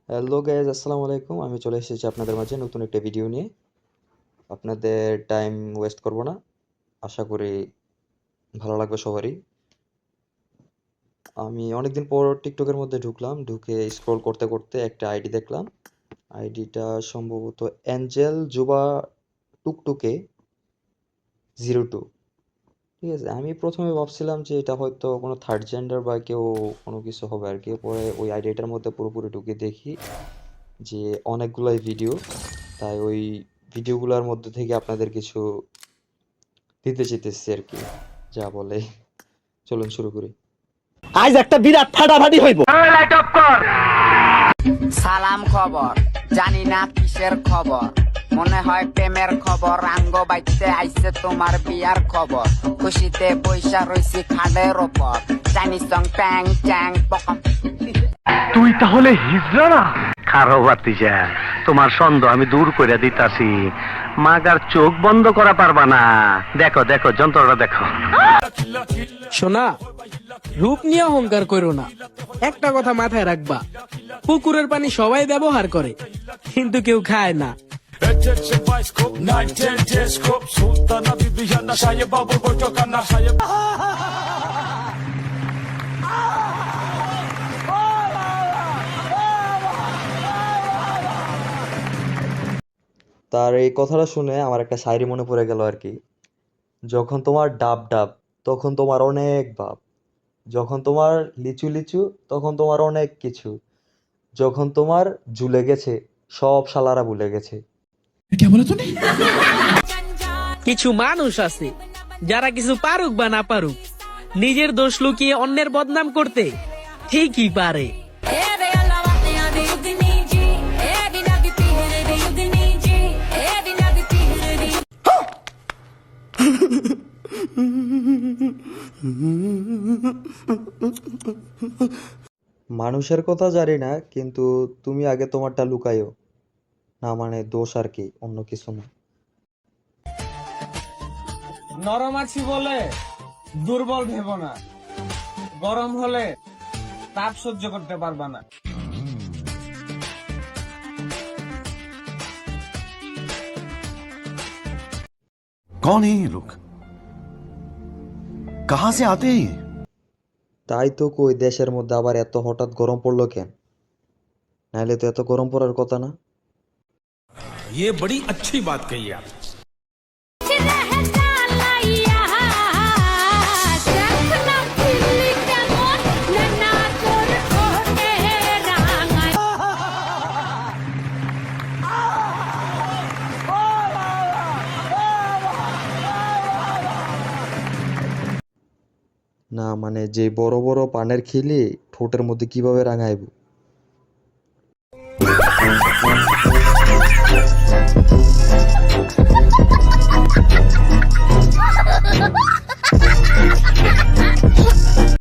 Hello guys, আসসালামু আলাইকুম। আমি চলে এসেছি আপনাদের মাঝে নতুন একটা ভিডিও নিয়ে। আপনাদের টাইম ওয়েস্ট করব না, আশা করি ভালো লাগবে সবারই। আমি অনেকদিন পর টিকটকের মধ্যে ঢুকলাম, ঢুকে স্ক্রল করতে করতে একটা আইডি দেখলাম। আইডিটা সম্ভবত অ্যাঞ্জেল জুবা টুকটুকে 02। ঠিক আছে, আমি প্রথমে ভাবছিলাম যে এটা হয়তো কোনো থার্ড জেন্ডার বা কেউ কোনো কিছু হবে আর কি। পরে ওই আইডিটার মধ্যে পুরোপুরি ঢুকে দেখি যে অনেকগুলাই ভিডিও, তাই ওই ভিডিওগুলোর মধ্যে থেকে আপনাদের কিছু দিতে চেতেছি আর কি, যা বলে। চলুন শুরু করি। আজ একটা বিরাট ফাটাফাটি হইব। সালাম খবর, জানি না কিসের খবর, মনে হয় প্রেমের খবর। আঙ্গ বাইতে আইছে তোমার বিয়ার খবর, খুশিতে বৈশা রইছি খাটের ওপর, চাইনি সং ট্যাং ট্যাং পকম। তুই তাহলে হিজড়া না? খারো বাতিজা, তোমার সন্দেহ আমি দূর করে দিতাছি। মাগার চোখ বন্ধ করা পারবা না। দেখো দেখো যন্ত্রটা দেখো। শোনা, রূপ নিয়ে অহংকার করো না। একটা কথা মাথায় রাখবা, পুকুরের পানি সবাই ব্যবহার করে, কিন্তু কেউ খায় না। তার এই কথাটা শুনে আমার একটা শায়রি মনে পড়ে গেল আর কি। যখন তোমার ডাব ডাব, তখন তোমার অনেক ভাব। যখন তোমার লিচু লিচু, তখন তোমার অনেক কিছু। যখন তোমার ঝুলে গেছে, সব শালারা ভুলে গেছে। কিছু মানুষ আছে যারা কিছু পারুক বা না পারুক, নিজের দোষ লুকিয়ে অন্যের বদনাম করতে ঠিকই পারে। মানুষের কথা জানি না, কিন্তু তুমি আগে তোমারটা লুকাইও না, মানে দোষ আর কি, অন্য কিছু না। নরম আছি বলে দুর্বল ভেবো না, গরম হলে তাপ সহ্য করতে পারবা না। कौन है ये लोग? कहां से आते हैं ये? তাই তো কই, দেশের মধ্যে আবার এত হঠাৎ গরম পড়লো কেন? নাইলে তো এত গরম পড়ার কথা না। ये बड़ी अच्छी बात कही आप। না মানে যে বড় বড় পানের খিলি ঠোঁটের মধ্যে কিভাবে রাঙাইব।